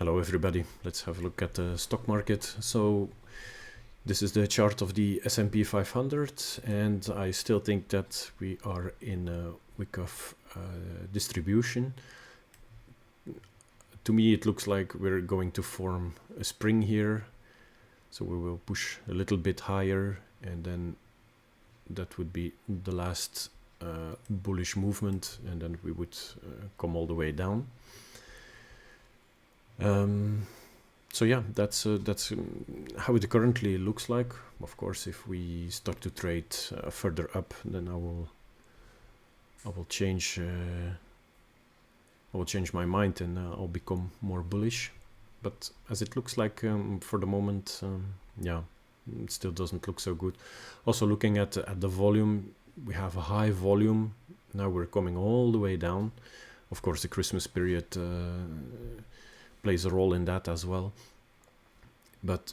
Hello everybody, let's have a look at the stock market. So this is the chart of the S&P 500 and I still think that we are in a week of distribution. To me it looks like we're going to form a spring here, so we will push a little bit higher and then that would be the last bullish movement, and then we would come all the way down. So yeah, that's how it currently looks like. Of course, if we start to trade further up, then I will change my mind and I'll become more bullish. But as it looks like for the moment, yeah, it still doesn't look so good. Also, looking at the volume, we have a high volume. Now we're coming all the way down. Of course, the Christmas period plays a role in that as well, but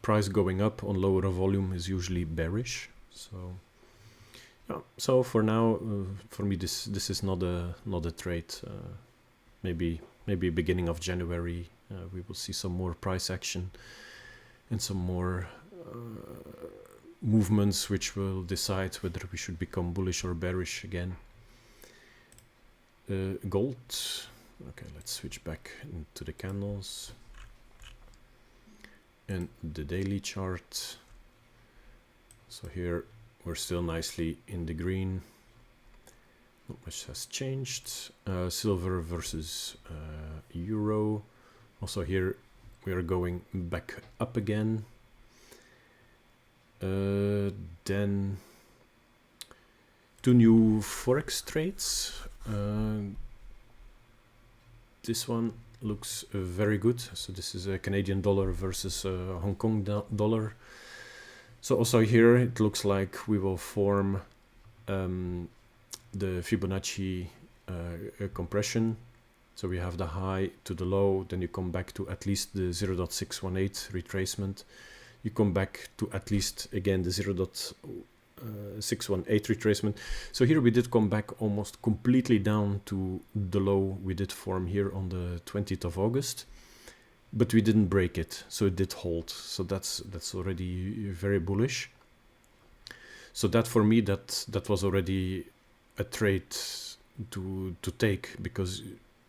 price going up on lower volume is usually bearish. So yeah, so for now, for me this is not a trade. Maybe beginning of January we will see some more price action and some more movements which will decide whether we should become bullish or bearish again. Gold. Okay, let's switch back into the candles and the daily chart. So here we're still nicely in the green. Not much has changed. Silver versus euro. Also here we are going back up again. Then two new forex trades. This one looks very good. So this is a Canadian dollar versus Hong Kong dollar. So also here it looks like we will form the Fibonacci compression. So we have the high to the low, then you come back to at least the 0.618 retracement. You come back to at least again the 0.618 retracement. So here we did come back almost completely down to the low we did form here on the 20th of August, but we didn't break it, so it did hold. So that's already very bullish. So that for me that was already a trade to take, because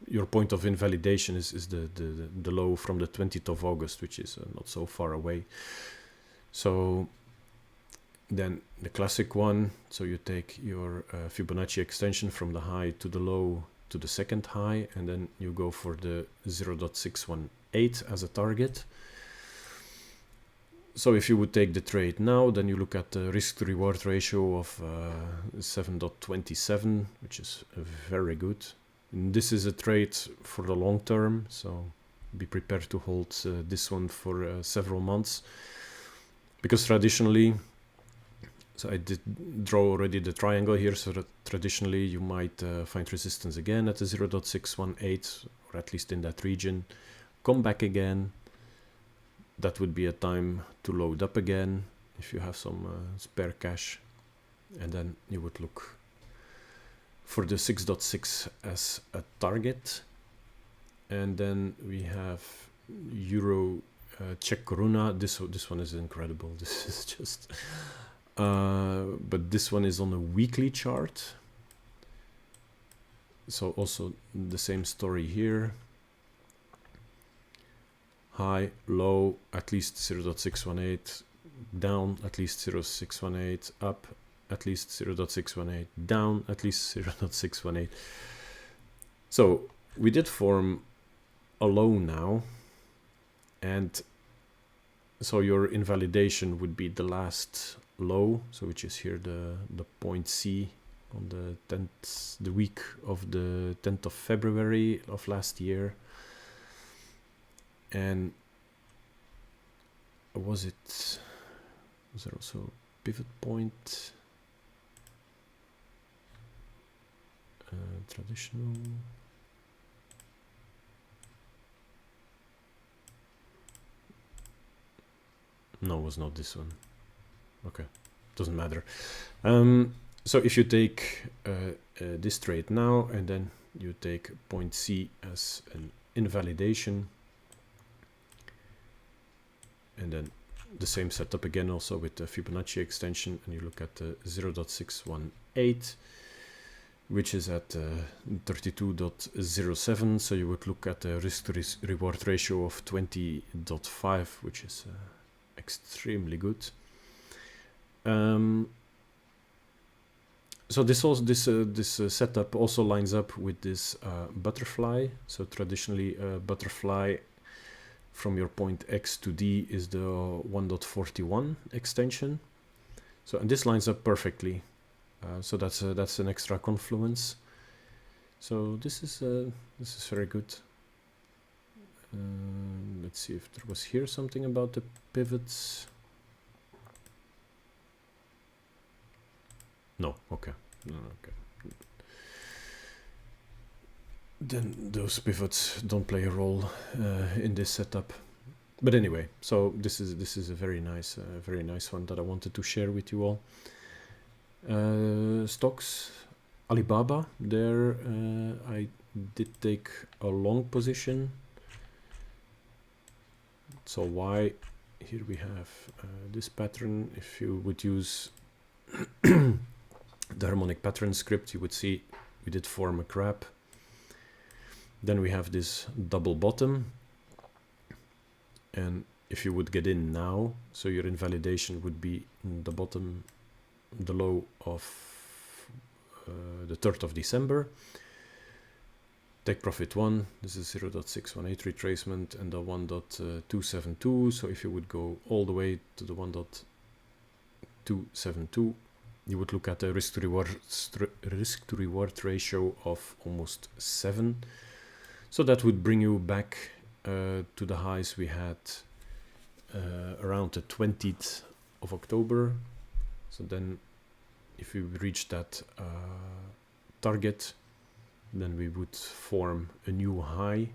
your point of invalidation is the low from the 20th of August, which is not so far away. So then the classic one, so you take your Fibonacci extension from the high to the low to the second high, and then you go for the 0.618 as a target. So if you would take the trade now, then you look at the risk to reward ratio of 7.27, which is very good. And this is a trade for the long term, so be prepared to hold this one for several months, because traditionally, so I did draw already the triangle here, so that traditionally you might find resistance again at the 0.618, or at least in that region. Come back again. That would be a time to load up again if you have some spare cash. And then you would look for the 6.6 as a target. And then we have Euro Czech Koruna. This one is incredible. This is just... but this one is on a weekly chart. So also the same story here. High, low, at least 0.618, down, at least 0.618, up, at least 0.618, down, at least 0.618. So we did form a low now, and so your invalidation would be the last low, so which is here the point C on the 10th, the week of the 10th of February of last year. And was there also a pivot point? Traditional. No, it was not this one. Okay, doesn't matter. So if you take this trade now and then you take point C as an invalidation, And then the same setup again also with the Fibonacci extension, and you look at 0.618, which is at 32.07. So you would look at a risk to reward ratio of 20.5, which is extremely good. So this setup also lines up with this butterfly. So traditionally, butterfly from your point X to D is the 1.41 extension. So, and this lines up perfectly. So that's an extra confluence. So this is very good. Let's see if there was here something about the pivots. No, okay. No, okay. Then those pivots don't play a role in this setup. But anyway, so this is a very nice one that I wanted to share with you all. Stocks, Alibaba. There, I did take a long position. So why? Here we have this pattern. If you would use the harmonic pattern script, you would see we did form a crab. Then we have this double bottom, and if you would get in now, so your invalidation would be the bottom, the low of the 3rd of December. Take profit 1, this is 0.618 retracement, and the 1.272. So if you would go all the way to the 1.272, you would look at a risk to reward ratio of almost 7. So that would bring you back to the highs we had around the 20th of October. So then if we reach that target, then we would form a new high,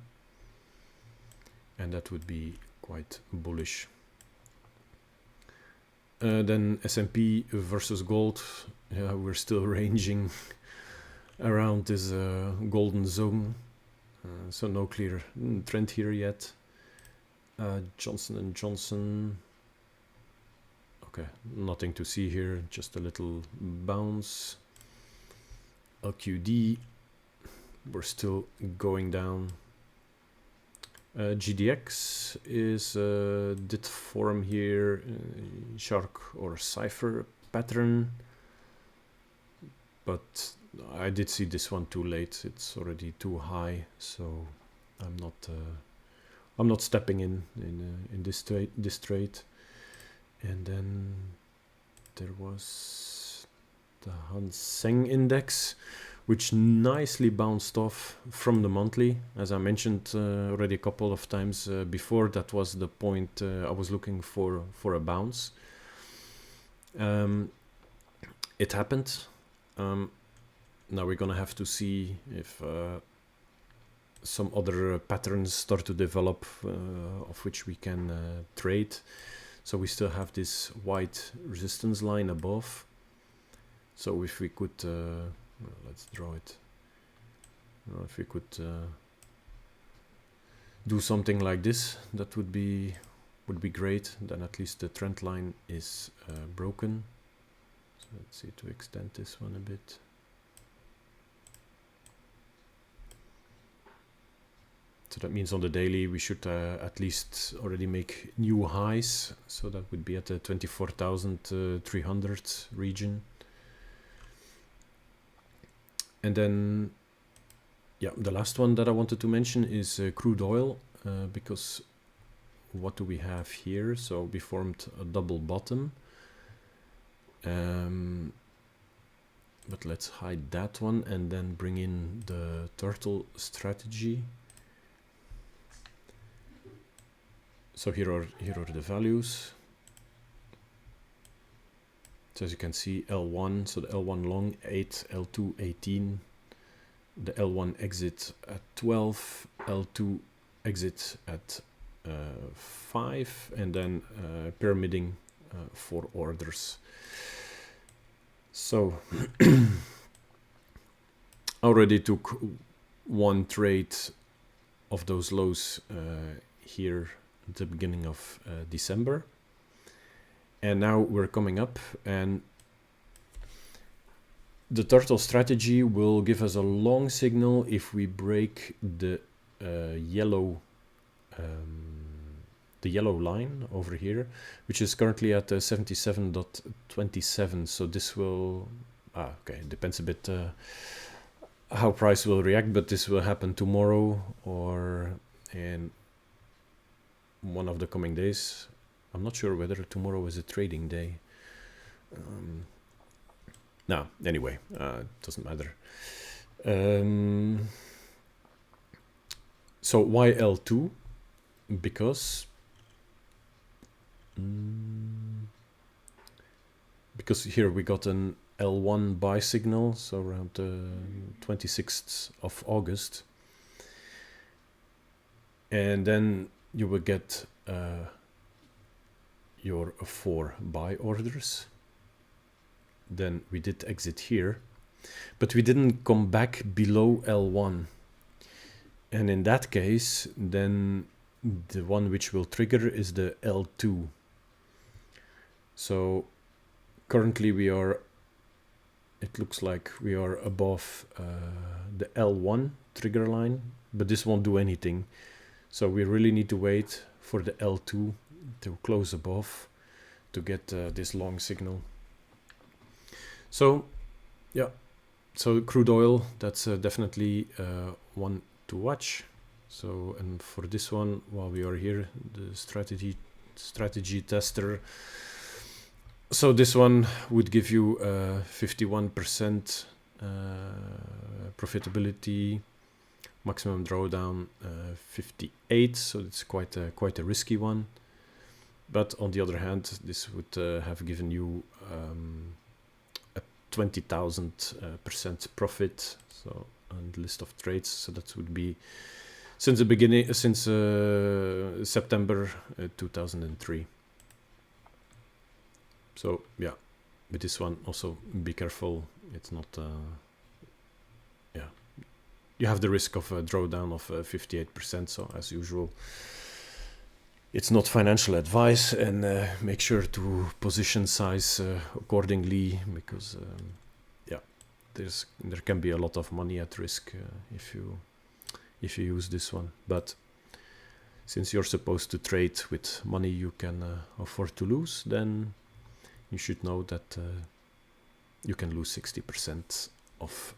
and that would be quite bullish. Then S&P versus gold, yeah, we're still ranging around this golden zone. So no clear trend here yet. Johnson & Johnson. Okay, nothing to see here, just a little bounce. LQD, we're still going down. GDX is did form here shark or cipher pattern, but I did see this one too late. It's already too high, so I'm not stepping in this trade. And then there was the Hang Seng index, which nicely bounced off from the monthly. As I mentioned already a couple of times before, that was the point I was looking for a bounce. It happened. Now we're gonna have to see if some other patterns start to develop of which we can trade. So we still have this white resistance line above. So if we could, let's draw it. If we could do something like this, that would be great. Then at least the trend line is broken. So let's see to extend this one a bit. So that means on the daily we should at least already make new highs. So that would be at the 24,300 region. And then, yeah, the last one that I wanted to mention is crude oil, because what do we have here? So we formed a double bottom. But let's hide that one and then bring in the turtle strategy. So here are the values. So as you can see, L1, so the L1 long 8, L2 18, the L1 exit at 12, L2 exit at 5, and then pyramiding 4 orders. So I already took one trade of those lows here the beginning of December. And now we're coming up, and the turtle strategy will give us a long signal if we break the yellow line over here, which is currently at 77.27. So this will, okay, it depends a bit how price will react, but this will happen tomorrow or in one of the coming days. I'm not sure whether tomorrow is a trading day. No, anyway, it doesn't matter. So why L2? Because here we got an L1 buy signal, so around 26th of August, and then you will get your 4 buy orders. Then we did exit here, but we didn't come back below L1, and in that case then the one which will trigger is the L2. So currently we are, it looks like we are above the L1 trigger line, but this won't do anything. So we really need to wait for the L2 to close above to get this long signal. So yeah, so crude oil, that's definitely one to watch. So, and for this one, while we are here, the strategy tester. So this one would give you 51% profitability, maximum drawdown 58. So it's quite a risky one. But on the other hand, this would have given you a 20,000% profit. So on the list of trades, so that would be since the beginning, since September 2003. So yeah, with this one also be careful. It's not, yeah, you have the risk of a drawdown of 58%. So as usual, it's not financial advice, and make sure to position size accordingly, because yeah, there can be a lot of money at risk if you use this one. But since you're supposed to trade with money you can afford to lose, then you should know that you can lose 60% of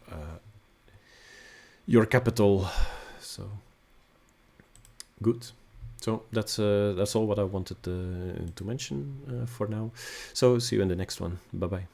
your capital. So good. So that's all what I wanted to mention for now. So see you in the next one. Bye bye.